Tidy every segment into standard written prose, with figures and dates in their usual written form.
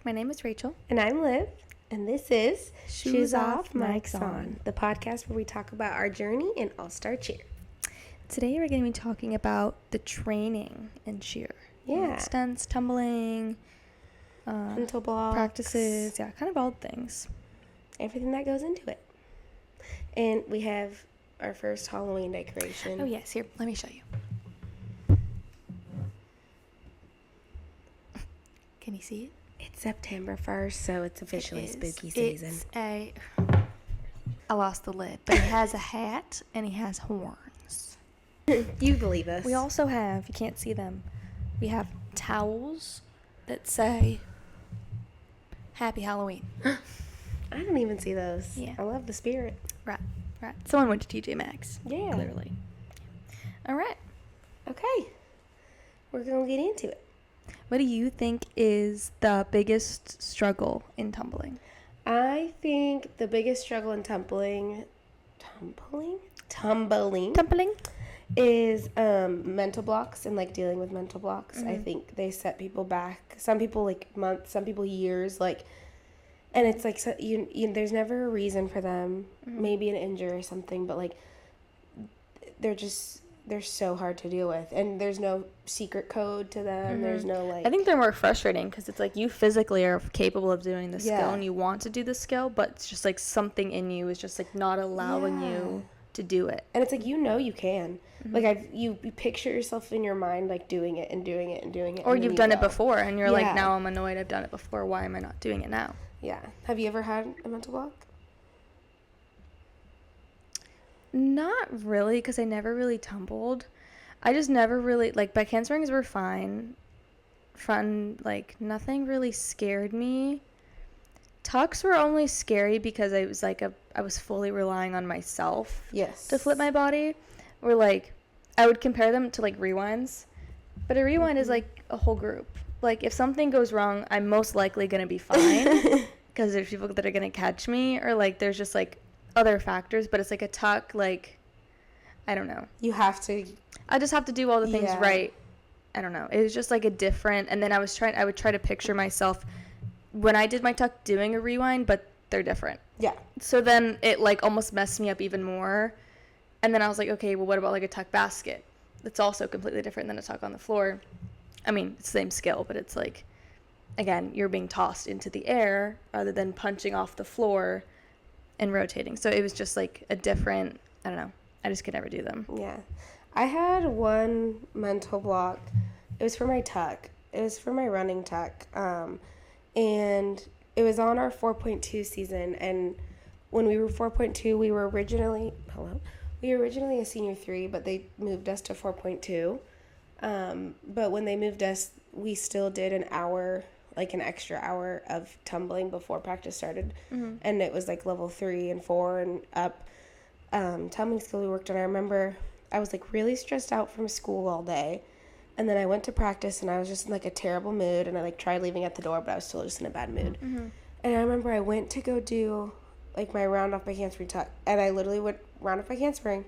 My name is Rachel. And I'm Liv. And this is Shoes Off, Mics On, the podcast where we talk about our journey in All-Star Cheer. Today we're going to be talking about the training in cheer. Yeah. Stunts, tumbling, mental blocks. practices, kind of all things. Everything that goes into it. And we have our first Halloween decoration. Oh, yes. Here, let me show you. Can you see it? It's September 1st, so it's officially spooky season. I lost the lid, but he has a hat and he has horns. You believe us. We also have, you can't see them, we have towels that say Happy Halloween. I don't even see those. Yeah. I love the spirit. Right. Someone went to TJ Maxx. Yeah. Clearly. All right. Okay. We're going to get into it. What do you think is the biggest struggle in tumbling? I think the biggest struggle in tumbling is mental blocks and like dealing with mental blocks. Mm-hmm. I think they set people back. Some people like months, some people years. Like, and it's like so you there's never a reason for them. Mm-hmm. Maybe an injury or something, but like they're so hard to deal with, and there's no secret code to them. Mm-hmm. There's no like. I think they're more frustrating because it's like you physically are capable of doing the skill Yeah. and you want to do the skill, but it's just like something in you is just like not allowing you to do it. And it's like you can. Mm-hmm. Like you picture yourself in your mind like doing it and doing it and doing it. Or and you've then done you it go. before and you're Yeah. like, now I'm annoyed I've done it before. Why am I not doing it now? Yeah. Have you ever had a mental block? Not really, because I never really tumbled. I just never really, like, back handsprings were fine. Like, nothing really scared me. Tucks were only scary because I was, like, I was fully relying on myself Yes. to flip my body. Or, like, I would compare them to, like, rewinds. But a rewind is, like, a whole group. Like, if something goes wrong, I'm most likely going to be fine. Because there's people that are going to catch me. Or, like, there's just, like, other factors. But it's, like, a tuck, like, I don't know. You have to. I just have to do all the things Yeah. right. I don't know. It was just like a different, and then I would try to picture myself when I did my tuck doing a rewind, but they're different. Yeah. So then it like almost messed me up even more. And then I was like, okay, well, what about like a tuck basket? It's also completely different than a tuck on the floor. I mean, it's the same skill, but it's like, again, you're being tossed into the air rather than punching off the floor and rotating. So it was just like a different, I don't know. I just could never do them. Yeah. I had one mental block. It was for my tuck. It was for my running tuck. And it was on our 4.2 season. And when we were 4.2, we were originally a senior 3, but they moved us to 4.2. But when they moved us, we still did an extra hour of tumbling before practice started. Mm-hmm. And it was like level 3 and 4 and up. Tumbling skill we worked on. I remember I was like really stressed out from school all day, and then I went to practice and I was just in like a terrible mood, and I like tried leaving at the door, but I was still just in a bad mood. Mm-hmm. And I remember I went to go do like my round off my handspring tuck, and I literally went round off my handspring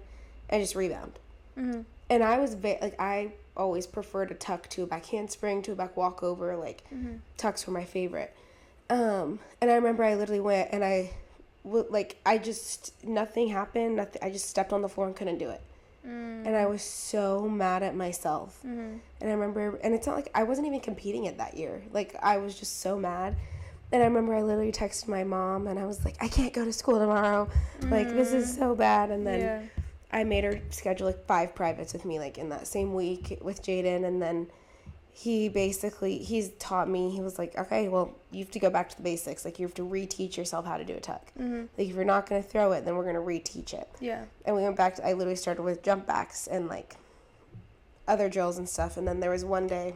and just rebound. Mm-hmm. And I was I always preferred a tuck to a back handspring to a back walkover. Like tucks were my favorite. And I remember I literally went and nothing happened. I just stepped on the floor and couldn't do it. And I was so mad at myself. And I remember, and it's not like I wasn't even competing it that year. Like, I was just so mad. And I remember I literally texted my mom and I was like, I can't go to school tomorrow. Like, this is so bad. And then I made her schedule like 5 privates with me, like in that same week with Jaden. And then he's taught me, he was like, okay, well, you have to go back to the basics. Like, you have to reteach yourself how to do a tuck. Mm-hmm. Like, if you're not going to throw it, then we're going to reteach it. Yeah. And we went back I literally started with jump backs and, like, other drills and stuff. And then there was one day,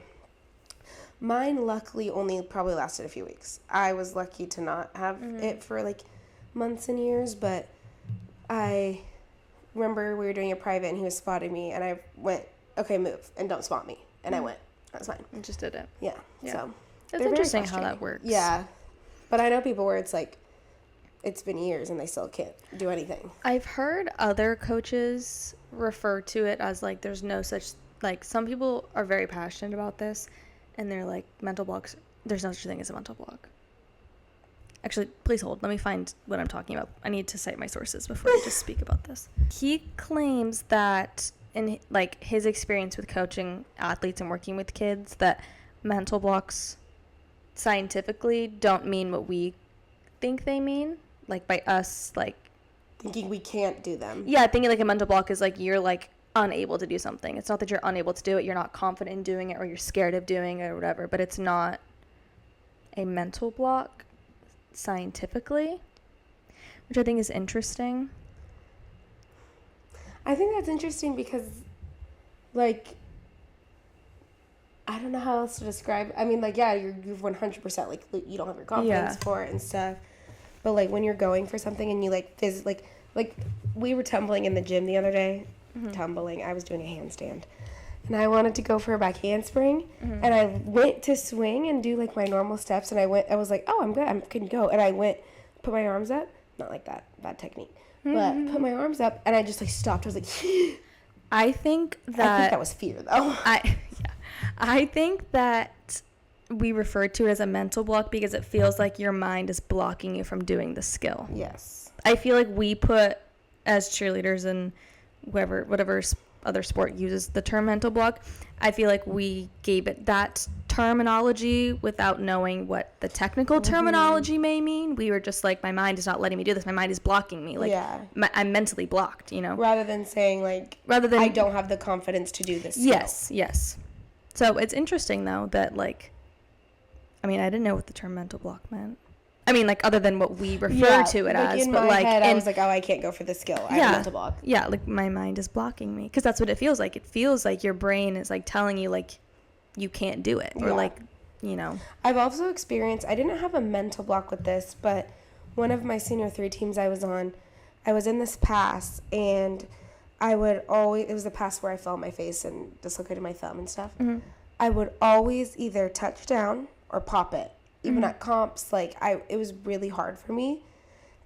mine luckily only probably lasted a few weeks. I was lucky to not have it for, like, months and years. But I remember we were doing a private and he was spotting me. And I went, okay, move, and don't spot me. And I went. That's fine. You just did it. Yeah. So it's interesting how that works. Yeah. But I know people where it's like, it's been years and they still can't do anything. I've heard other coaches refer to it as like there's no such, like some people are very passionate about this and they're like mental blocks there's no such thing as a mental block. Actually, please hold. Let me find what I'm talking about. I need to cite my sources before I just speak about this. He claims that in like his experience with coaching athletes and working with kids, that mental blocks scientifically don't mean what we think they mean. Like by us, like Thinking we can't do them. yeah, thinking like a mental block is like you're like unable to do something. It's not that you're unable to do it. You're not confident in doing it, or you're scared of doing it, or whatever. But it's not a mental block scientifically, which I think is interesting. I think that's interesting because, like, I don't know how else to describe. I mean, like, yeah, you're 100% like you don't have your confidence for it and stuff. But like when you're going for something and you like like we were tumbling in the gym the other day, tumbling. I was doing a handstand, and I wanted to go for a back handspring, and I went to swing and do like my normal steps, and I was like, oh, I'm good, I can go, and I went, put my arms up, not like that, bad technique, but put my arms up, and I just like stopped. I was like, I think that was fear though. I think that we refer to it as a mental block because it feels like your mind is blocking you from doing the skill. Yes. I feel like we put, as cheerleaders and whatever other sport uses the term mental block, I feel like we gave it that terminology without knowing what the technical terminology may mean. We were just like, my mind is not letting me do this. My mind is blocking me. Like, I'm mentally blocked, you know? Rather than saying, like, I don't have the confidence to do this skill. Yes. So it's interesting, though, that, like, I mean, I didn't know what the term mental block meant. I mean, like, other than what we refer to it as. In my head, I was like, oh, I can't go for this skill. I have a mental block. Yeah, like, my mind is blocking me. Because that's what it feels like. It feels like your brain is, like, telling you, like, you can't do it. Or, like, you know. I've also experienced, I didn't have a mental block with this, but one of my senior 3 teams I was on, I was in this pass, and I would always, it was the pass where I fell on my face and dislocated my thumb and stuff. I would always either touch down or pop it. Even at comps, like, it was really hard for me.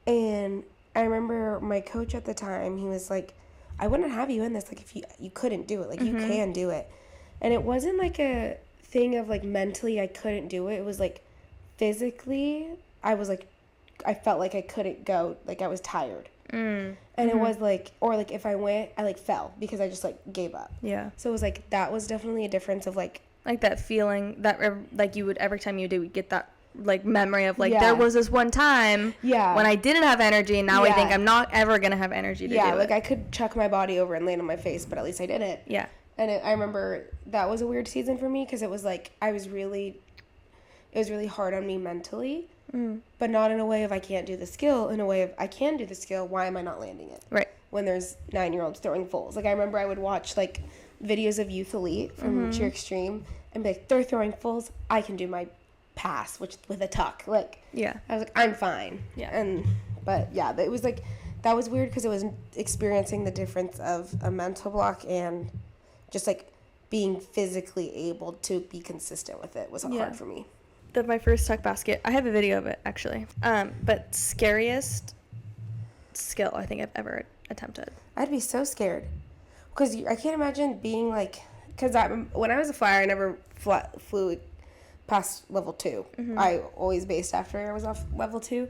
And I remember my coach at the time, he was like, I wouldn't have you in this, like, if you couldn't do it. Like, you can do it. And it wasn't, like, a thing of, like, mentally I couldn't do it. It was, like, physically, I was, like, I felt like I couldn't go. Like, I was tired. And it was, like, or, like, if I went, I, like, fell because I just, like, gave up. Yeah. So it was, like, that was definitely a difference of, like that feeling that, like, you would, every time you do, get that, like, memory of, like, there was this one time when I didn't have energy, and now I think I'm not ever going to have energy to do it. Yeah, like, I could chuck my body over and land on my face, but at least I didn't. Yeah. And I remember that was a weird season for me because it was, like, it was really hard on me mentally, but not in a way of I can't do the skill, in a way of I can do the skill, why am I not landing it? Right. When there's 9-year-olds throwing fulls. Like, I remember I would watch, like, videos of Youth Elite from Cheer Extreme and be like, they're throwing fulls, I can do my pass, which with a tuck. Like, I was like, I'm fine. But it was like, that was weird because it was experiencing the difference of a mental block and just like being physically able to be consistent with it was hard for me. My first tuck basket, I have a video of it actually. But scariest skill I think I've ever attempted. I'd be so scared because I can't imagine being like, because when I was a flyer, I never flew past level 2. I always based after I was off level 2.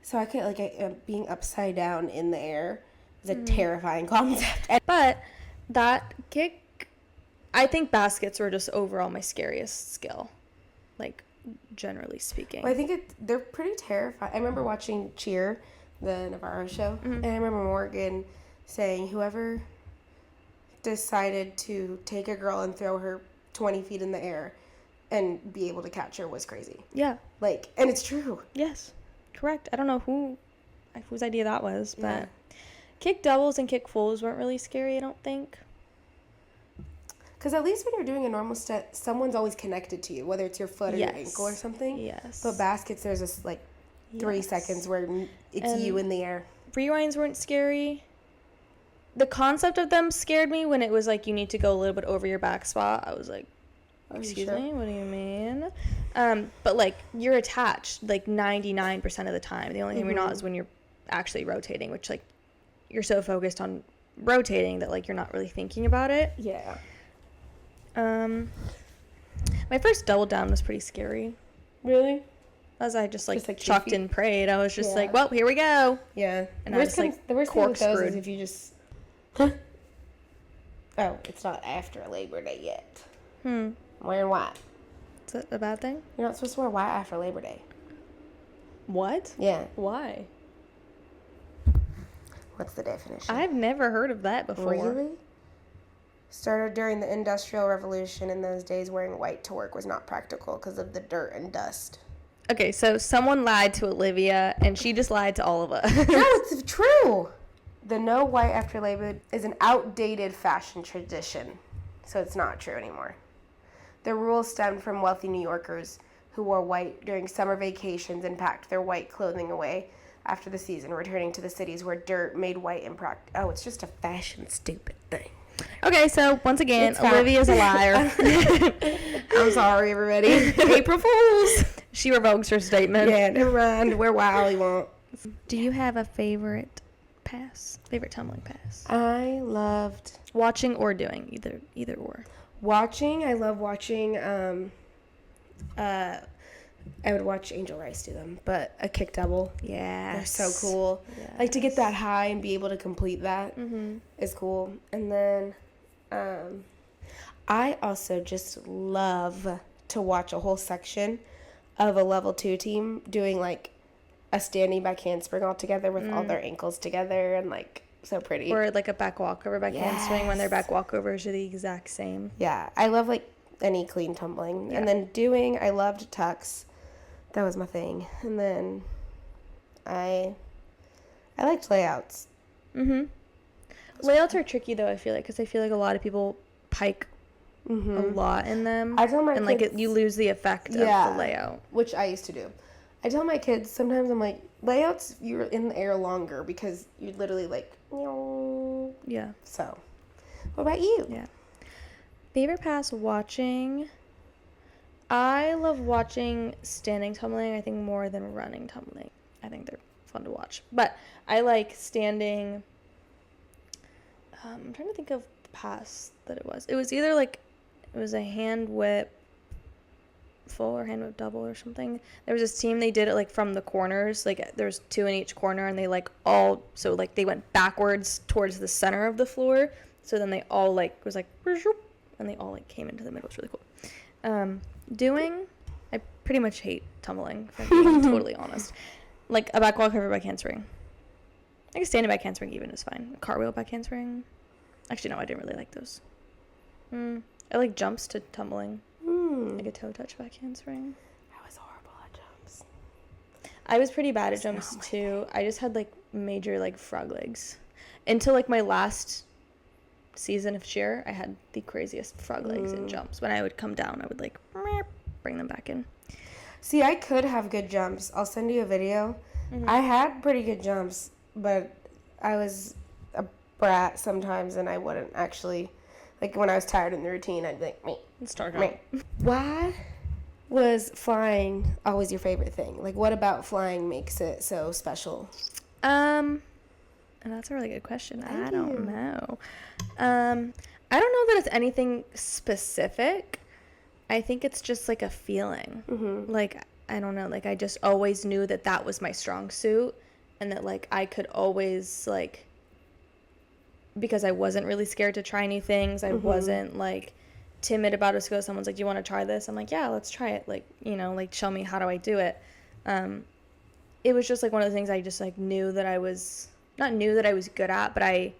So I could, like, being upside down in the air is a terrifying concept. But that kick, I think baskets were just overall my scariest skill, like, generally speaking. Well, I think they're pretty terrifying. I remember watching Cheer, the Navarro show, and I remember Morgan saying whoever decided to take a girl and throw her 20 feet in the air and be able to catch her was crazy. Yeah. Like, and it's true. Yes. Correct. I don't know whose idea that was, but kick doubles and kick fulls weren't really scary, I don't think. Because at least when you're doing a normal step, someone's always connected to you, whether it's your foot or your ankle or something. Yes. But baskets, there's this, like, 3 seconds where it's you in the air. Rewinds weren't scary. The concept of them scared me when it was like you need to go a little bit over your back spot. I was like, excuse me, what do you mean? But like you're attached like 99% of the time. The only thing you're not is when you're actually rotating, which like you're so focused on rotating that like you're not really thinking about it. Yeah. My first double down was pretty scary. Really? As I just like, Just, like, chucked goofy? and prayed. I was just Yeah. like, well, here we go. Yeah. And the I worst just, like, the worst thing with those is corkscrewed. if you just... Oh, it's not after Labor Day yet. I'm wearing white. Is that a bad thing? You're not supposed to wear white after Labor Day. What? Yeah. Why? What's the definition? I've never heard of that before. Really? Started during the Industrial Revolution. In those days, wearing white to work was not practical because of the dirt and dust. Okay, so someone lied to Olivia, and she just lied to all of us. No, it's true. The no white after Labor is an outdated fashion tradition, so it's not true anymore. The rule stemmed from wealthy New Yorkers who wore white during summer vacations and packed their white clothing away after the season, returning to the cities where dirt made white impractical. Oh, it's just a fashion stupid thing. Okay, so once again, It's fine. Olivia's a liar. I'm sorry, everybody. April Fools. She revokes her statement. Yeah, never mind. Wear wild you want. Do you have a favorite tumbling pass? I loved Watching or doing, either or. watching. I love watching. I would watch Angel Rice do them, but a kick double. Yeah, They're so cool. Yes. Like to get that high and be able to complete that is cool. And then I also just love to watch a whole section of a level 2 team doing like a standing back handspring all together with all their ankles together and like so pretty. Or like a back walkover, back handspring when their Yes. back walkovers are the exact same. Yeah, I love like any clean tumbling. Yeah. And then doing, I loved tucks. That was my thing. And then I liked layouts. Layouts are tricky though, I feel like, because I feel like a lot of people pike a lot in them. I tell my and kids, like you lose the effect of Yeah. the layout. which I used to do. I tell my kids sometimes I'm like, layouts, you're in the air longer because you're literally like, meow. Yeah. So, what about you? Yeah. Favorite pass watching. I love watching standing tumbling, I think, more than running tumbling. I think they're fun to watch. But I like standing. I'm trying to think of the pass that it was. It was either like, it was a hand whip full or hand whip double or something. There was this team, they did it like from the corners. Like there's 2 in each corner and they like all, so like they went backwards towards the center of the floor. So then they all like, was like, and they all like came into the middle. It's really cool. Doing, I pretty much hate tumbling, if I'm being totally honest. Like a back walkover back handspring. I guess standing back handspring even is fine. A cartwheel back handspring. Actually, no, I didn't really like those. I like jumps to tumbling. Like a toe touch back handspring. I was horrible at jumps. I was pretty bad at jumps too. I just had like major like frog legs. Until like my last season of cheer, I had the craziest frog legs in jumps. When I would come down, I would like bring them back in. See, I could have good jumps. I'll send you a video. I had pretty good jumps, but I was a brat sometimes, and I wouldn't actually, like when I was tired in the routine, I'd be like, me. Start Me. Why was flying always your favorite thing? Like, what about flying makes it so special? And that's a really good question. I don't know. I don't know that it's anything specific. I think it's just like a feeling. Like, I don't know. Like, I just always knew that that was my strong suit, and that like I could always like, because I wasn't really scared to try new things. I wasn't like timid about it. To go, someone's like, "Do you want to try this?" I'm like, "Yeah, let's try it." Like, you know, like show me, how do I do it? It was just like one of the things I just like knew that I was. Not knew that I was good at, but I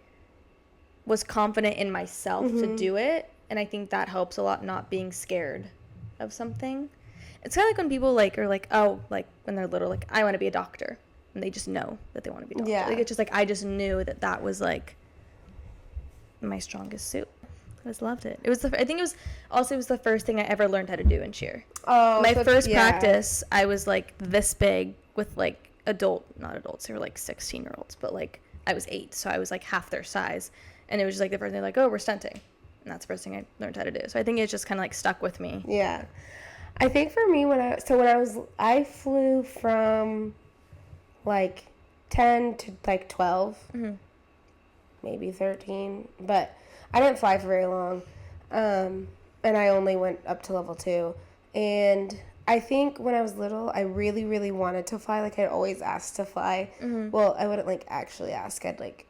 was confident in myself to do it. And I think that helps a lot, not being scared of something. It's kind of like when people like are like, oh, like when they're little, like, I want to be a doctor. And they just know that they want to be a doctor. Yeah. Like, it's just like, I just knew that that was like my strongest suit. I just loved it. It was I think it was the first thing I ever learned how to do in cheer. Oh, My first practice, I was like this big with like not adults, they were like 16-year-olds, but like I was 8, so I was like half their size, and it was just like the first thing, like, oh, we're stunting, and that's the first thing I learned how to do. So I think it just kind of like stuck with me. Yeah. I think for me, I flew from like 10 to like 12, maybe 13, but I didn't fly for very long, and I only went up to level 2, and I think when I was little, I really, really wanted to fly. Like, I'd always asked to fly. Mm-hmm. Well, I wouldn't, like, actually ask. I'd, like,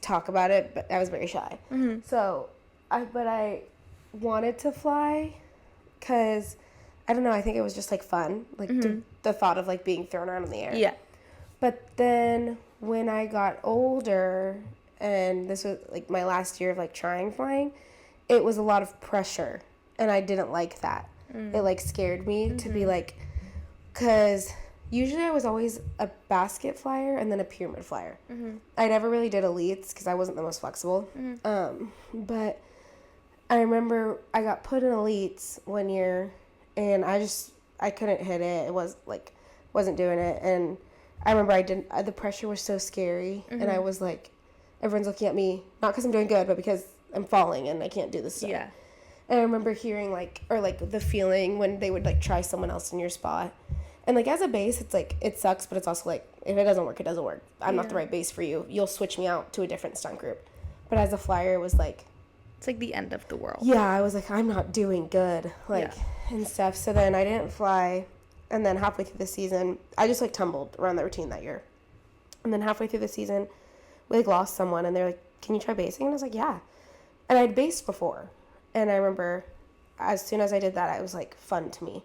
talk about it, but I was very shy. Mm-hmm. So, I wanted to fly because, I don't know, I think it was just, like, fun. Like, the thought of, like, being thrown around in the air. Yeah. But then when I got older, and this was, like, my last year of, like, trying flying, it was a lot of pressure, and I didn't like that. It, like, scared me to be, like, because usually I was always a basket flyer and then a pyramid flyer. I never really did elites because I wasn't the most flexible. But I remember I got put in elites one year, and I couldn't hit it. It was, like, wasn't doing it, and I remember the pressure was so scary, and I was, like, everyone's looking at me, not because I'm doing good, but because I'm falling and I can't do this stuff. Yeah. And I remember hearing, like, or, like, the feeling when they would, like, try someone else in your spot. And, like, as a base, it's, like, it sucks, but it's also, like, if it doesn't work, it doesn't work. I'm not the right base for you. You'll switch me out to a different stunt group. But as a flyer, it was, like... It's, like, the end of the world. Yeah, I was, like, I'm not doing good, like, and stuff. So then I didn't fly. And then halfway through the season, I just, like, tumbled around the routine that year. And then halfway through the season, we, like, lost someone. And they're like, can you try basing? And I was like, yeah. And I'd based before. And I remember as soon as I did that, it was, like, fun to me.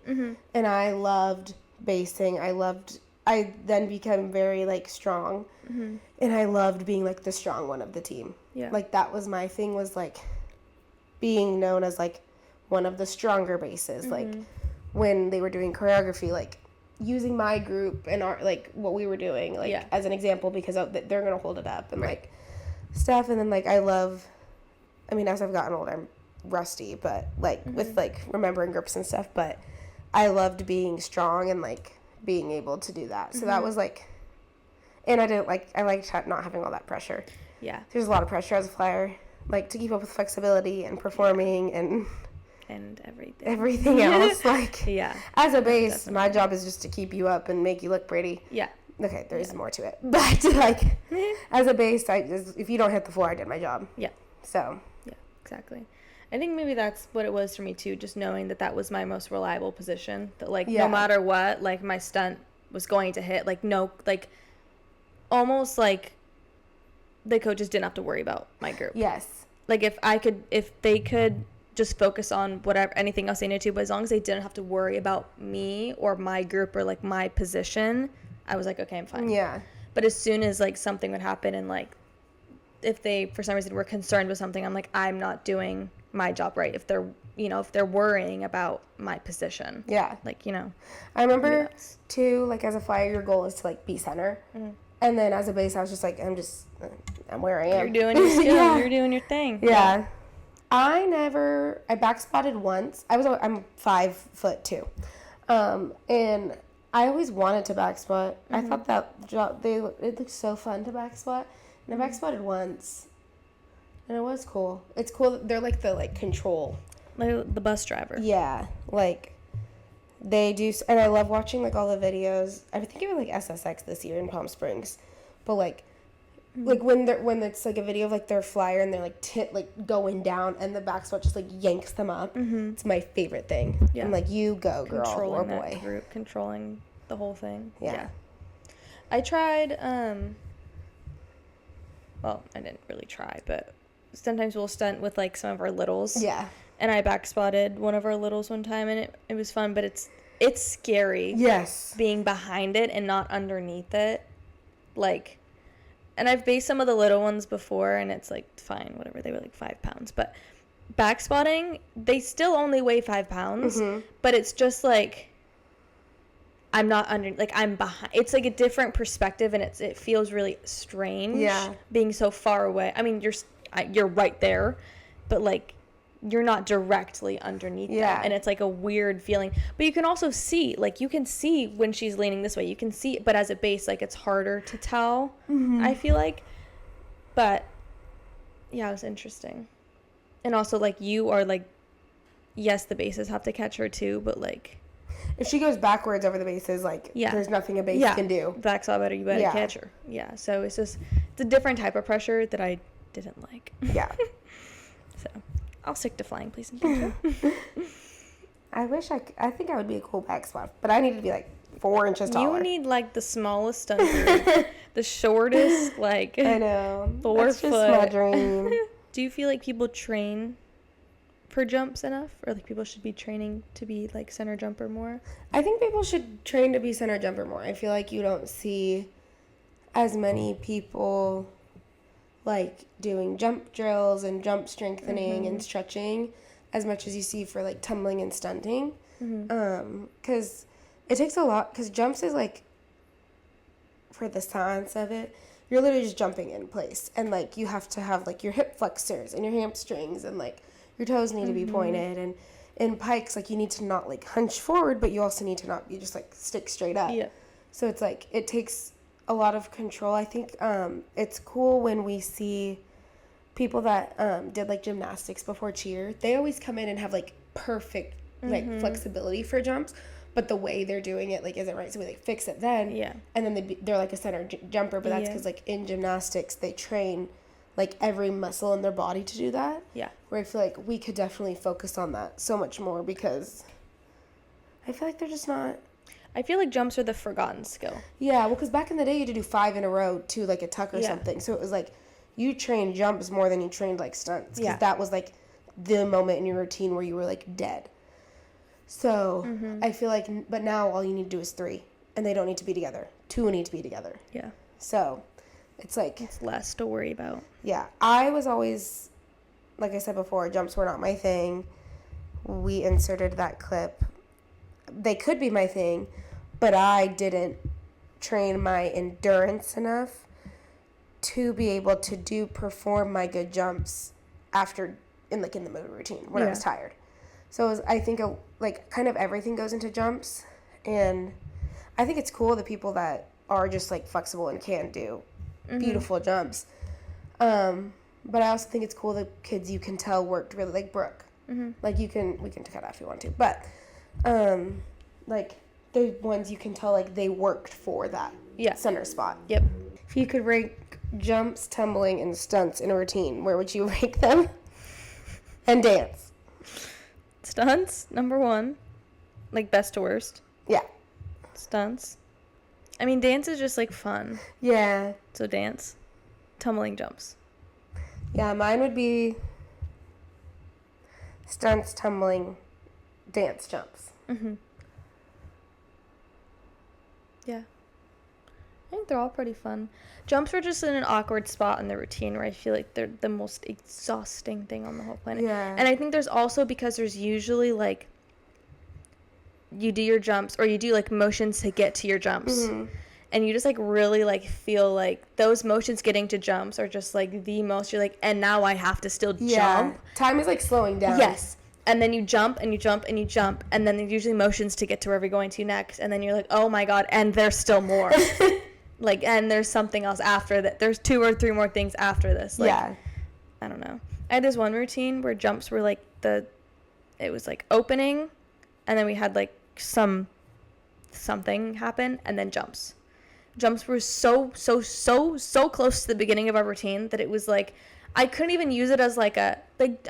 And I loved basing. I then became very, like, strong. And I loved being, like, the strong one of the team. Yeah. Like, that was my thing, was, like, being known as, like, one of the stronger bases. Like, when they were doing choreography, like, using my group and our, like, what we were doing, like, as an example, because they're going to hold it up and, like, stuff. And then, like, I mean, as I've gotten older, I'm rusty, but, like, with, like, remembering groups and stuff, but I loved being strong and, like, being able to do that. So that was, like, and I liked not having all that pressure. Yeah. There's a lot of pressure as a flyer, like, to keep up with flexibility and performing and everything else. Like, as a base, my job is just to keep you up and make you look pretty. Yeah. Okay, there is more to it. But, like, as a base, if you don't hit the floor, I did my job. Yeah. So. Yeah, exactly. I think maybe that's what it was for me, too, just knowing that was my most reliable position. That, like, no matter what, like, my stunt was going to hit. Like, no, like, almost, like, the coaches didn't have to worry about my group. Yes. Like, if they could just focus on whatever, anything else they needed to, but as long as they didn't have to worry about me or my group or, like, my position, I was like, okay, I'm fine. Yeah. But as soon as, like, something would happen and, like, if they, for some reason, were concerned with something, I'm like, I'm not doing my job right. If they're worrying about my position. Yeah. Like, I remember, too, like, as a flyer, your goal is to, like, be center. And then as a base, I was just like, I'm where I am. You're doing your skill. You're doing your thing. Yeah. I backspotted once. I'm 5'2". And I always wanted to backspot. I thought that job, it looked so fun to backspot. And I backspotted once. And it was cool. It's cool. They're like the, like, control. Like the bus driver. Yeah. Like, they do. And I love watching, like, all the videos. I think it was, like, SSX this year in Palm Springs. But, like, like when it's, like, a video of, like, their flyer and they're, like, going down and the backspot just, like, yanks them up. It's my favorite thing. Yeah. I'm like, you go, girl or boy. That group, controlling the whole thing. Yeah. I tried, well, I didn't really try, but sometimes we'll stunt with, like, some of our littles. Yeah. And I backspotted one of our littles one time, and it was fun, but it's scary. Yes. Being behind it and not underneath it. Like, and I've based some of the little ones before, and it's, like, fine, whatever. They were, like, 5 pounds. But backspotting, they still only weigh 5 pounds. But it's just, like, I'm not under, like, I'm behind. It's, like, a different perspective, and it feels really strange. Yeah. Being so far away. I mean, you're right there, but, like, you're not directly underneath them. And it's, like, a weird feeling. But you can also see, like, you can see when she's leaning this way. You can see, but as a base, like, it's harder to tell, I feel like. But, yeah, it was interesting. And also, like, you are, like, yes, the bases have to catch her, too, but, like, if she goes backwards over the bases, like, there's nothing a base can do. Backsaw better, you better catch her. Yeah, so it's a different type of pressure that I didn't like. Yeah. So, I'll stick to flying, please and thank you. I wish I think I would be a cool back squat, but I need to be like 4 inches taller. You need like the smallest stunt, the shortest, like I know. 4 That's foot. just my dream. Do you feel like people train for jumps enough, or like people should be training to be like center jumper more? I think people should train to be center jumper more. I feel like you don't see as many people like doing jump drills and jump strengthening and stretching as much as you see for like tumbling and stunting. Because it takes a lot, because jumps is like, for the science of it, you're literally just jumping in place, and like you have to have like your hip flexors and your hamstrings, and like your toes need to be pointed, and in pikes like you need to not like hunch forward, but you also need to not be just like stick straight up. Yeah. So it's like it takes a lot of control. I think it's cool when we see people that did like gymnastics before cheer. They always come in and have like perfect like flexibility for jumps, but the way they're doing it like isn't right, so we like fix it then. Yeah. And then they're like a center jumper, but that's because like in gymnastics they train like every muscle in their body to do that. Yeah. Where I feel like we could definitely focus on that so much more, because I feel like they're just not. I feel like jumps are the forgotten skill. Yeah, well, because back in the day you had to do 5 in a row to like a tuck or something, so it was like you trained jumps more than you trained like stunts, because that was like the moment in your routine where you were like dead. So I feel like, but now all you need to do is 3, and they don't need to be together. 2 need to be together. Yeah. So it's like, It's less to worry about. yeah, I was always, like I said before, jumps were not my thing. We inserted that clip. They could be my thing, but I didn't train my endurance enough to be able to perform my good jumps after in the movie routine when I was tired. So it was, I think like kind of everything goes into jumps, and I think it's cool the people that are just like flexible and can do beautiful jumps. But I also think it's cool the kids you can tell worked really, like Brooke. Like we can cut out if you want to, but like the ones you can tell like they worked for that center spot. Yep. If you could rank jumps, tumbling, and stunts in a routine, where would you rank them? And dance. Stunts, number 1. Like best to worst. Yeah. Stunts. I mean, dance is just like fun. Yeah. So dance. Tumbling, jumps. Yeah, mine would be stunts, tumbling, dance, jumps. Yeah. I think they're all pretty fun. Jumps are just in an awkward spot in the routine where I feel like they're the most exhausting thing on the whole planet. Yeah. And I think there's also, because there's usually like, you do your jumps, or you do like motions to get to your jumps. And you just like really like feel like those motions getting to jumps are just like the most, you're like, and now I have to still jump. Time is like slowing down. Yes. And then you jump and you jump and you jump, and then there's usually motions to get to wherever you're going to next, and then you're like, oh my god, and there's still more. Like, and there's something else after that. There's 2 or 3 more things after this. Like, Yeah. I don't know. I had this one routine where jumps were like it was like opening, and then we had like something happen, and then jumps. Jumps were so close to the beginning of our routine that it was like, I couldn't even use it as like I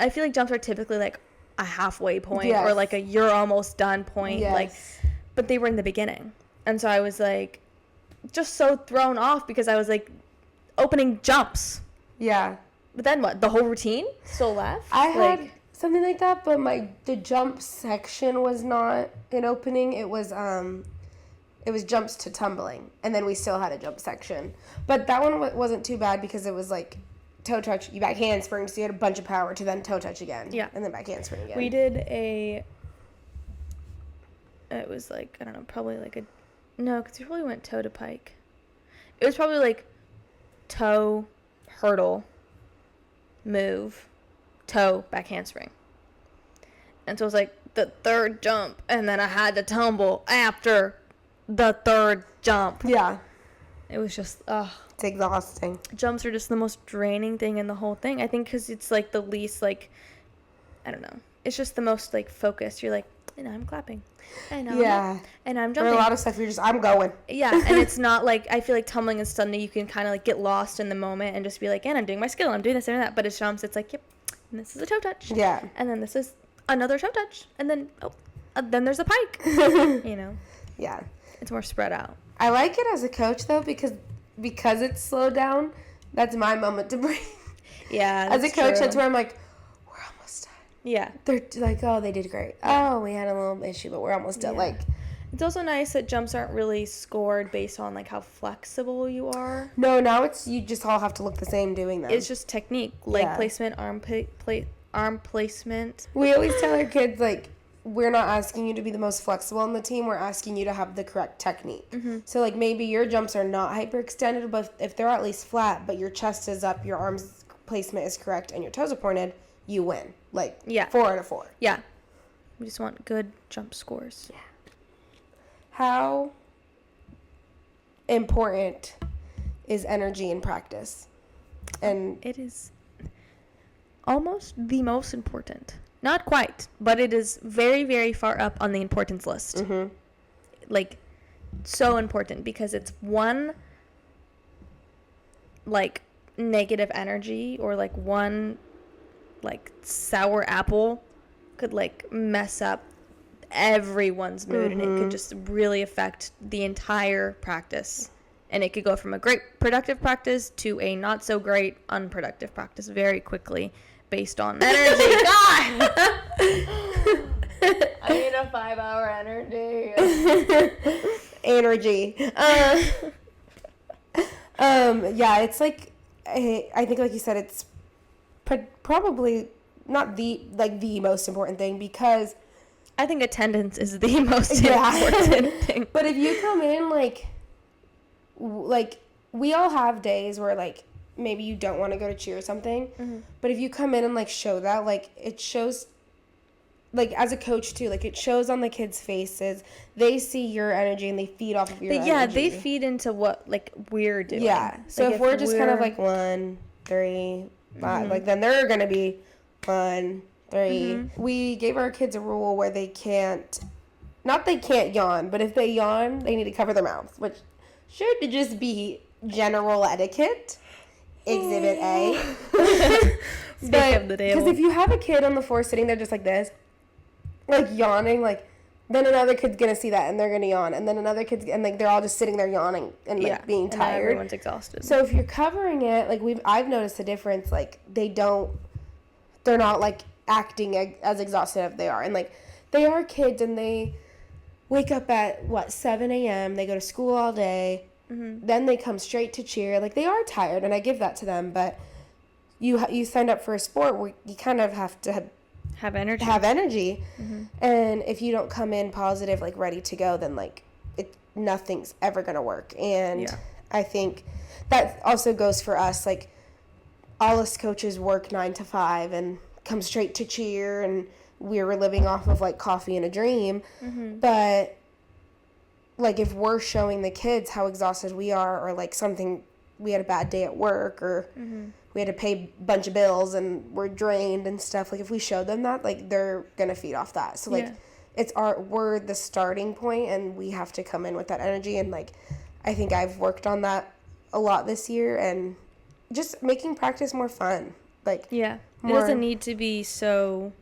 feel like jumps are typically like a halfway point or like a you're almost done point. Like, but they were in the beginning. And so I was like, just so thrown off, because I was like, opening jumps. Yeah. But then what? The whole routine still left? I had something like that, but the jump section was not an opening. It was jumps to tumbling, and then we still had a jump section. But that one wasn't too bad, because it was like toe touch, you back handspring, so you had a bunch of power to then toe touch again. Yeah. And then back handspring again. We did it was like, I don't know, probably like no, because we probably went toe to pike. It was probably like toe, hurdle, move, toe, back handspring. And so it was like the 3rd jump, and then I had to tumble after the 3rd jump. Yeah. It was just, it's exhausting. Jumps are just the most draining thing in the whole thing. I think because it's like the least, like, I don't know. It's just the most like focused. You're like, and I'm clapping. And I'm jumping. For a lot of stuff, you're just, I'm going. Yeah, and it's not like, I feel like tumbling and stunning, you can kind of like get lost in the moment and just be like, and I'm doing my skill, I'm doing this and that. But it's jumps, it's like, yep, and this is a toe touch. Yeah. And then this is another toe touch. And then, oh, then there's a pike. You know, Yeah. it's more spread out. I like it as a coach though because it's slowed down. That's my moment to breathe. Yeah, As a that's coach, true. that's where I'm like, we're almost done. Yeah. They're like, oh, they did great. Oh, we had a little issue, but we're almost done. Yeah. Like, It's also nice that jumps aren't really scored based on like how flexible you are. no, now it's you just all have to look the same doing them. It's just technique, leg Yeah. placement, arm placement. We always tell our kids like, we're not asking you to be the most flexible on the team. We're asking you to have the correct technique. Mm-hmm. So like maybe your jumps are not hyperextended, but if they're at least flat, but your chest is up, your arms placement is correct, and your toes are pointed, you win. Like 4 out of 4. Yeah. We just want good jump scores. Yeah. How important is energy in practice? And It is almost the most important. Not quite, but it is very, very far up on the importance list. mm-hmm. Like, so important because it's one, like, negative energy or, like, one, like, sour apple could, like, mess up everyone's mood and it could just really affect the entire practice. And it could go from a great productive practice to a not so great unproductive practice very quickly based on energy. God! I need a 5-hour energy. Energy. Yeah, it's like, I think like you said, it's probably not the most important thing because I think attendance is the most Yeah. important thing. But if you come in like we all have days where like maybe you don't want to go to cheer or something, but if you come in and like show that, like it shows, like as a coach too, like it shows on the kids' faces. They see your energy and they feed off of your energy. Yeah, they feed into what like we're doing. Yeah. So Like, if we're just kind of like 1, 3, 5, like then they're gonna be 1, 3. We gave our kids a rule where they can't yawn, but if they yawn, they need to cover their mouths, which should just be general etiquette. Exhibit A. Speak of the devil. Because if you have a kid on the floor sitting there just like this, like yawning, like then another kid's gonna see that and they're gonna yawn, and then another kid's and like they're all just sitting there yawning and like being and tired. everyone's exhausted. So if you're covering it, like I've noticed a difference. Like they're not like acting as exhausted as they are, and like they are kids and they wake up at 7 a.m. They go to school all day. Then they come straight to cheer. Like they are tired, and I give that to them. But you signed up for a sport where you kind of have to have energy. And if you don't come in positive, like ready to go, then like nothing's ever gonna work. And I think that also goes for us. Like all us coaches work 9 to 5 and come straight to cheer, and we're living off of like coffee and a dream. But like if we're showing the kids how exhausted we are, or like something, we had a bad day at work, or we had to pay a bunch of bills and we're drained and stuff, like if we show them that, like they're gonna feed off that. So like we're the starting point, and we have to come in with that energy. And like I think I've worked on that a lot this year, and just making practice more fun. Like it doesn't need to be so,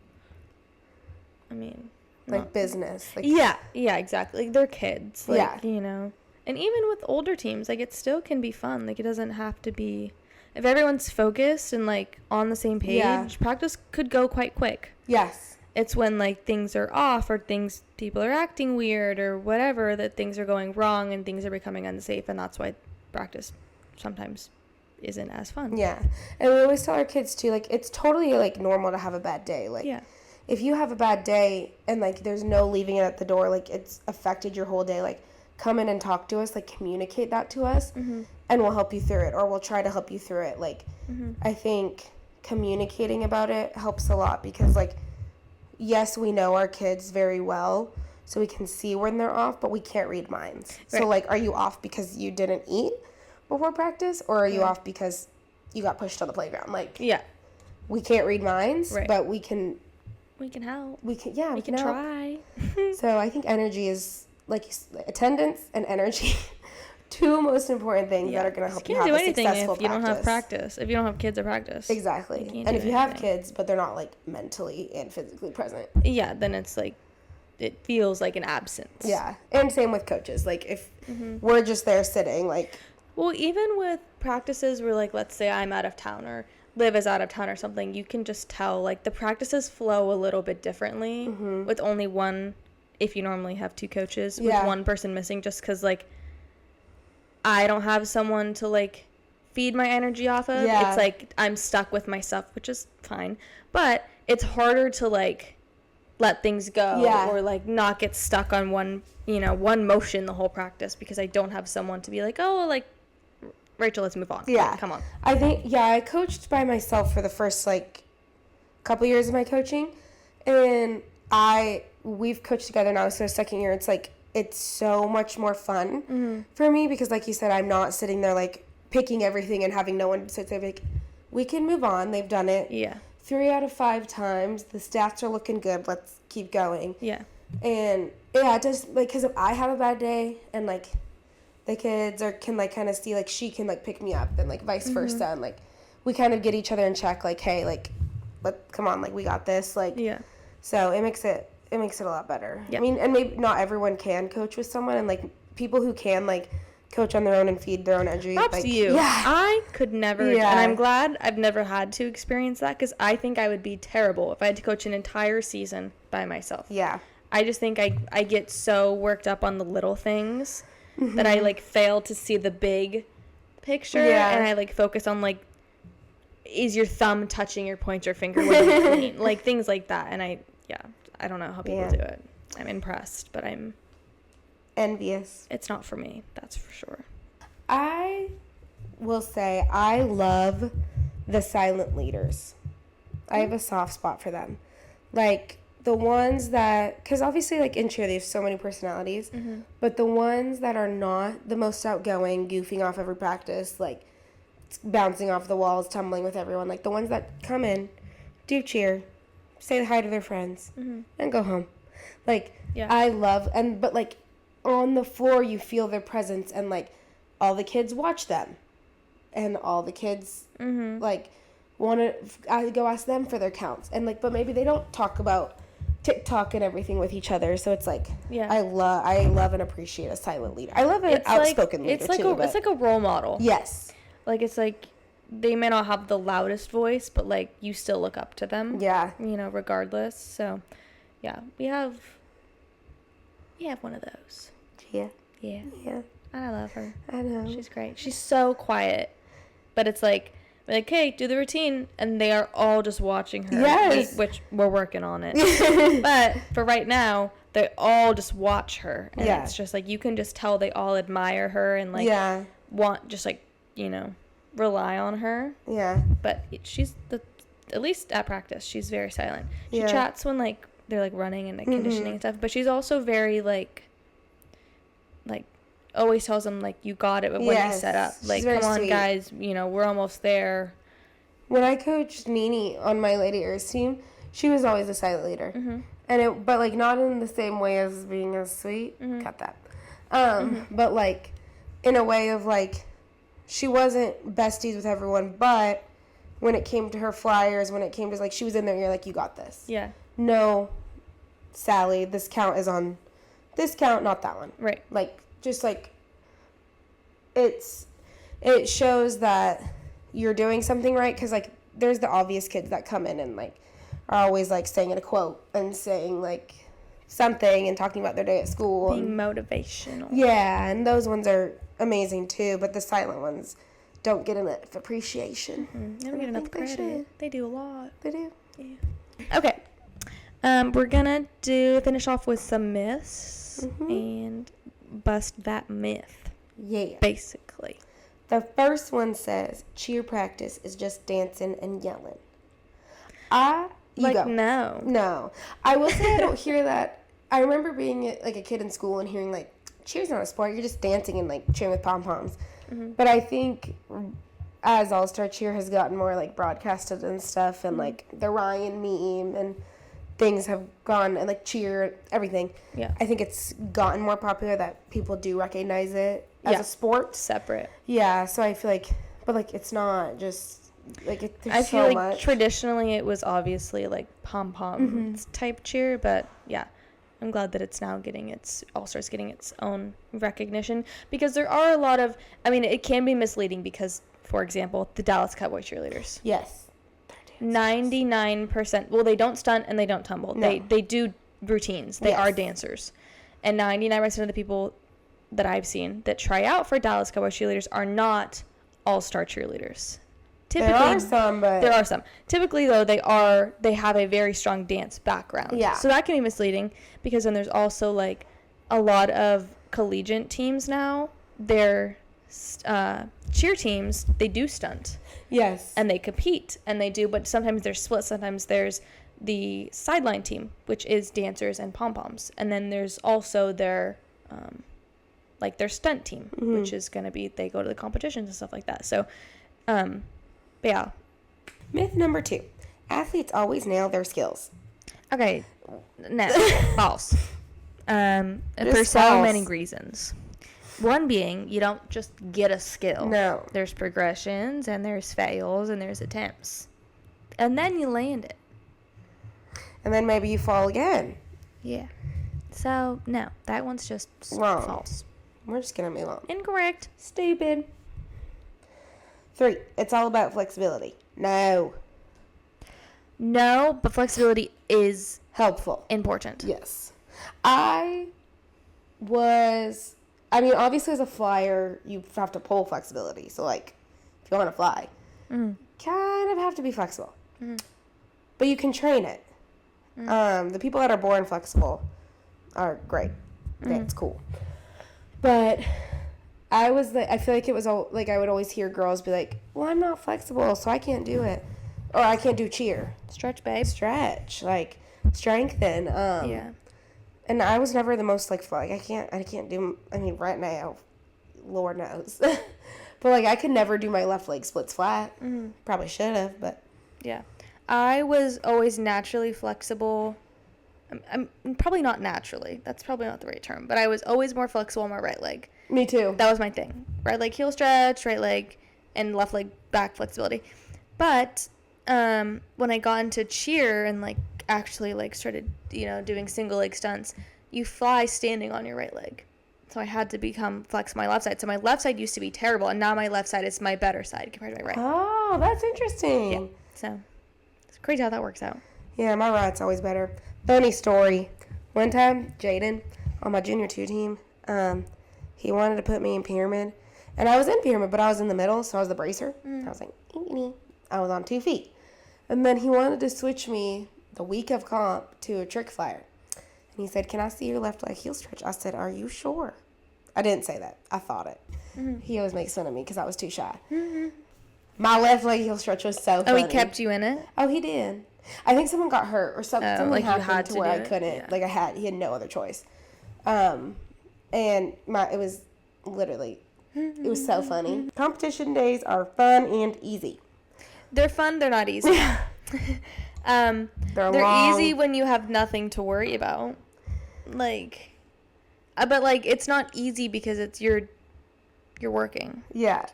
I mean, like business. Like yeah, exactly. Like they're kids. Like, you know. And even with older teams, like it still can be fun. Like it doesn't have to be, if everyone's focused and like on the same page, practice could go quite quick. Yes. It's when like things are off, or people are acting weird or whatever, that things are going wrong and things are becoming unsafe, and that's why practice sometimes isn't as fun. Yeah. And we always tell our kids too, like it's totally like normal to have a bad day. Like if you have a bad day and like there's no leaving it at the door, like it's affected your whole day, like come in and talk to us, like communicate that to us, and we'll help you through it, or we'll try to help you through it. Like I think communicating about it helps a lot, because like yes, we know our kids very well, so we can see when they're off, but we can't read minds. Right. So like, are you off because you didn't eat before practice, or are you off because you got pushed on the playground? Like we can't read minds, but we can help. We can try. So I think energy is like attendance and energy, 2 most important things that are going to help you have a successful practice. If you don't have practice, if you don't have kids at practice. Exactly. And if you have kids, but they're not like mentally and physically present. Yeah, then it's like it feels like an absence. Yeah. And same with coaches. Like, if we're just there sitting, like... Well, even with practices where, like, let's say I'm out of town or Liv is out of town or something, you can just tell, like, the practices flow a little bit differently with only one, if you normally have two coaches, with one person missing, just because, like, I don't have someone to, like, feed my energy off of. Yeah. It's, like, I'm stuck with myself, which is fine. But it's harder to, like, let things go or, like, not get stuck on one motion the whole practice because I don't have someone to be like, oh, like, Rachel, let's move on. Yeah. Like, come on. I think, I coached by myself for the first, like, couple years of my coaching. And we've coached together now, so second year, it's, like, it's so much more fun for me because, like you said, I'm not sitting there, like, picking everything and having no one to sit there, like, we can move on. They've done it. Yeah. 3 out of 5 times. The stats are looking good. Let's keep going. Yeah. And, yeah, just, like, because if I have a bad day and, like, the kids can, like, kind of see, like, she can, like, pick me up and, like, vice versa. And, like, we kind of get each other in check, like, hey, like, come on, like, we got this. Like, Yeah. So it makes it a lot better. Yeah. I mean, and maybe not everyone can coach with someone. And, like, people who can, like, coach on their own and feed their own energy. Props like, to you. Yeah. I could never. Yeah. And I'm glad I've never had to experience that because I think I would be terrible if I had to coach an entire season by myself. Yeah. I just think I get so worked up on the little things that I, like, fail to see the big picture. Yeah. And I, like, focus on, like, is your thumb touching your pointer finger when you clean? Like, things like that. And I don't know how people do it. I'm impressed, but I'm envious. It's not for me, that's for sure. I will say I love the silent leaders. I have a soft spot for them. Like, the ones that, because obviously, like, in cheer, they have so many personalities, but the ones that are not the most outgoing, goofing off every practice, like, bouncing off the walls, tumbling with everyone, like, the ones that come in, do cheer, say hi to their friends, and go home. Like, I love, but, like, on the floor, you feel their presence, and, like, all the kids watch them, and all the kids, like, want to go ask them for their counts, and, like, but maybe they don't talk about TikTok and everything with each other, so it's like, I love and appreciate a silent leader. I love an outspoken leader it's like too. It's like a role model. Yes. Like, it's like they may not have the loudest voice, but, like, you still look up to them. Yeah. Regardless. So, yeah, we have one of those. Yeah. Yeah. Yeah. And I love her. I know. She's great. She's so quiet, but it's like, hey, do the routine, and they are all just watching her. Yes. Which we're working on it. But for right now, they all just watch her, and it's just like you can just tell they all admire her and, like, want just, like, rely on her. Yeah. But she's at least at practice, she's very silent. She chats when, like, they're, like, running and, like, conditioning and stuff, but she's also very, like always tells them, like, you got it when you set up. Like, come on, sweet. Guys, we're almost there. When I coached Nini on my Lady Earth team, she was always a silent leader. And but, like, not in the same way as being as sweet. Cut that. But, like, in a way of, like, she wasn't besties with everyone, but when it came to her flyers, when it came to, like, she was in there, you're like, you got this. Yeah. No, Sally, this count is on this count, not that one. Right. Like, just, like, it shows that you're doing something right, because, like, there's the obvious kids that come in and, like, are always, like, saying a quote and saying, like, something and talking about their day at school. Being motivational. Yeah, and those ones are amazing, too, but the silent ones don't get enough appreciation. They don't get enough credit. They do a lot. They do. Yeah. Okay. We're gonna finish off with some myths and bust that myth. Yeah. Basically. The first one says cheer practice is just dancing and yelling. No. I will say I don't hear that. I remember being, like, a kid in school and hearing, like, cheer's not a sport. You're just dancing and, like, cheering with pom-poms. But I think as All-Star Cheer has gotten more, like, broadcasted and stuff, and, like, the Ryan meme and things have gone, and, like, cheer, everything. Yeah. I think it's gotten more popular that people do recognize it as a sport. Separate. Yeah, so I feel like, but, like, it's not just, like, there's I feel so like much. Traditionally it was obviously, like, pom-pom type cheer, but, yeah. I'm glad that it's now getting its All-Stars getting its own recognition, because there are a lot of, I mean, it can be misleading because, for example, the Dallas Cowboy cheerleaders. Yes. 99%, well, they don't stunt and they don't tumble. No. They do routines. They are dancers. And 99% of the people that I've seen that try out for Dallas Cowboy cheerleaders are not all-star cheerleaders. Typically, there are some, but... There are some. Typically, though, they have a very strong dance background. Yeah. So that can be misleading, because then there's also, like, a lot of collegiate teams now. Their cheer teams, they do stunt. Yes. And they compete, and they do, but sometimes there's split. Sometimes there's the sideline team, which is dancers and pom-poms. And then there's also their, their stunt team, which is going to be, they go to the competitions and stuff like that. So, but yeah. Myth number 2. Athletes always nail their skills. Okay. No. False. For so false. many reasons. One being, you don't just get a skill. No. There's progressions, and there's fails, and there's attempts. And then you land it. And then maybe you fall again. Yeah. So, no. That one's just Wrong. false. We're just going to move on. Incorrect. Stupid. 3. It's all about flexibility. No. No, but flexibility is Helpful. important. Yes. Obviously as a flyer, you have to pull flexibility. So, like, if you want to fly, kind of have to be flexible. But you can train it. The people that are born flexible are great. That's cool. But I feel like it was all, like, I would always hear girls be like, well, I'm not flexible, so I can't do it. Or I can't do cheer. Stretch, babe. Stretch. Like, strengthen. Yeah. And I was never the most, like, I can't do, right now, Lord knows. But, like, I could never do my left leg splits flat. Probably should have, but. Yeah. I was always naturally flexible. I'm probably not naturally. That's probably not the right term. But I was always more flexible on my right leg. Me too. That was my thing. Right leg heel stretch, right leg, and left leg back flexibility. But when I got into cheer and, like, actually, like, started, doing single leg stunts, you fly standing on your right leg. So I had to flex my left side. So my left side used to be terrible, and now my left side is my better side compared to my right. Oh, that's interesting. Yeah. So it's crazy how that works out. Yeah, my right's always better. Funny story. One time, Jaden, on my junior 2 team, he wanted to put me in pyramid. And I was in pyramid, but I was in the middle, so I was the bracer. I was like, ee. I was on 2 feet. And then he wanted to switch me the week of comp to a trick flyer. And he said, can I see your left leg heel stretch? I said, are you sure? I didn't say that. I thought it. He always makes fun of me because I was too shy. My left leg heel stretch was so funny. Oh, he kept you in it? Oh, he did. I think someone got hurt or something like happened to where I do it? couldn't. Yeah. Like he had no other choice. And it was literally, it was so funny. Competition days are fun and easy. They're fun. They're not easy. They're They're easy when you have nothing to worry about. Like, but, like, it's not easy because you're working. Yeah.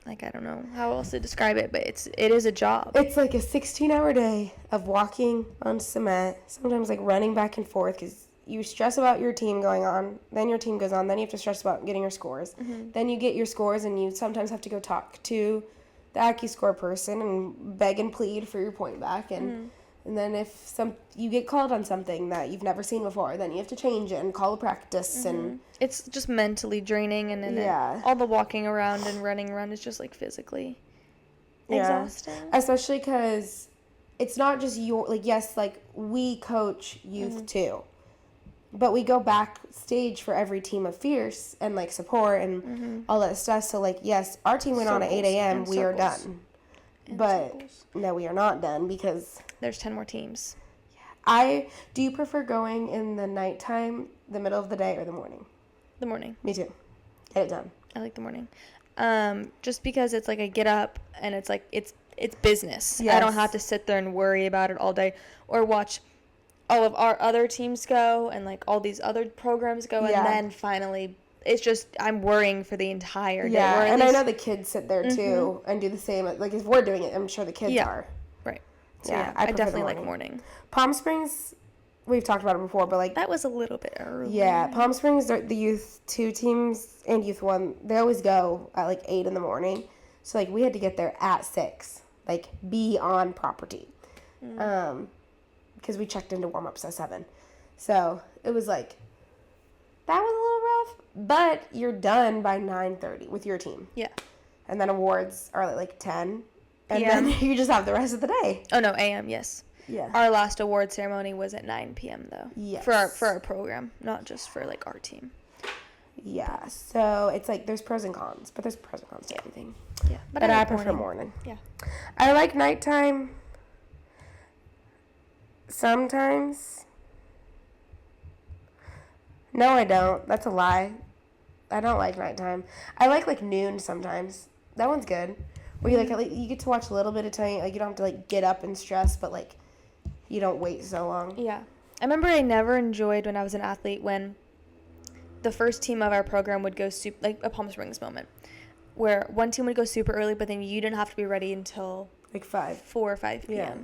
Like, I don't know how else to describe it, but it is a job. It's like a 16-hour day of walking on cement, sometimes, like, running back and forth because you stress about your team going on, then your team goes on, then you have to stress about getting your scores. Then you get your scores, and you sometimes have to go talk to the AccuScore person and beg and plead for your point back. And then if you get called on something that you've never seen before, then you have to change it and call a practice. And it's just mentally draining, and then all the walking around and running around is just, like, physically exhausting. Especially because it's not just yes, like, we coach youth too. But we go backstage for every team of Fierce and, like, support and all that stuff. So, like, yes, our team went on at 8 a.m. We are done. But no, we are not done because there's 10 more teams. Do you prefer going in the nighttime, the middle of the day, or the morning? The morning. Me too. Get it done. I like the morning. Just because it's like I get up and it's like it's business. Yes. I don't have to sit there and worry about it all day or watch all of our other teams go and, like, all these other programs go, and then finally it's just I'm worrying for the entire day. Yeah, and I know the kids sit there too and do the same. Like, if we're doing it, I'm sure the kids are. Right. So Yeah, I prefer definitely the like morning. Palm Springs we've talked about it before, but like That was a little bit early. yeah, Palm Springs, the youth 2 teams and youth 1, they always go at like 8 in the morning. So like we had to get there at 6, like be on property. Because we checked into warm-ups at 7. So it was like, that was a little rough, but you're done by 9:30 with your team. Yeah. And then awards are like 10, and PM. then you just have the rest of the day. Oh no, AM, yes. Yeah. Our last award ceremony was at 9 p.m. though. Yes. For our program, not just for like our team. Yeah, so it's like there's pros and cons, but there's pros and cons to everything. Yeah. But I prefer morning. Yeah. I like nighttime sometimes. No, I don't. That's a lie. I don't like nighttime. I like noon sometimes. That one's good. Where you like you get to watch a little bit of time. Like you don't have to like get up and stress, but like you don't wait so long. Yeah. I remember I never enjoyed when I was an athlete when the first team of our program would go like a Palm Springs moment, where one team would go super early, but then you didn't have to be ready until Like 5. 4 or 5 p.m. Yeah.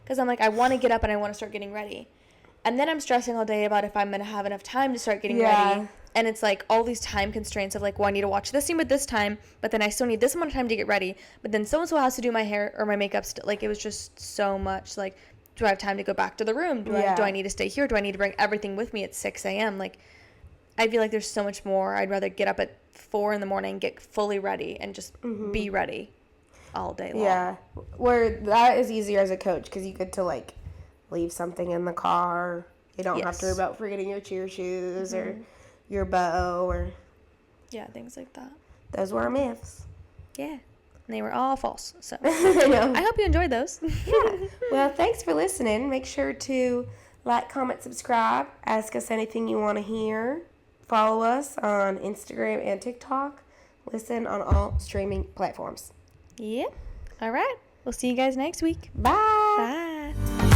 Because I'm like, I want to get up and I want to start getting ready. And then I'm stressing all day about if I'm going to have enough time to start getting ready. And it's like all these time constraints of like, well, I need to watch this scene at this time, but then I still need this amount of time to get ready. But then so-and-so has to do my hair or my makeup. Like, it was just so much. Like, do I have time to go back to the room? Do I need to stay here? Do I need to bring everything with me at 6 a.m.? Like, I feel like there's so much more. I'd rather get up at 4 in the morning, get fully ready, and just be ready all day long. Yeah, where that is easier as a coach because you get to like leave something in the car. You don't have to worry about forgetting your cheer shoes or your bow or things like that. those were myths. Yeah, and they were all false. So I know. I hope you enjoyed those. Yeah. Well, thanks for listening. Make sure to like, comment, subscribe. Ask us anything you want to hear. Follow us on Instagram and TikTok. Listen on all streaming platforms. Yep. All right. We'll see you guys next week. Bye. Bye.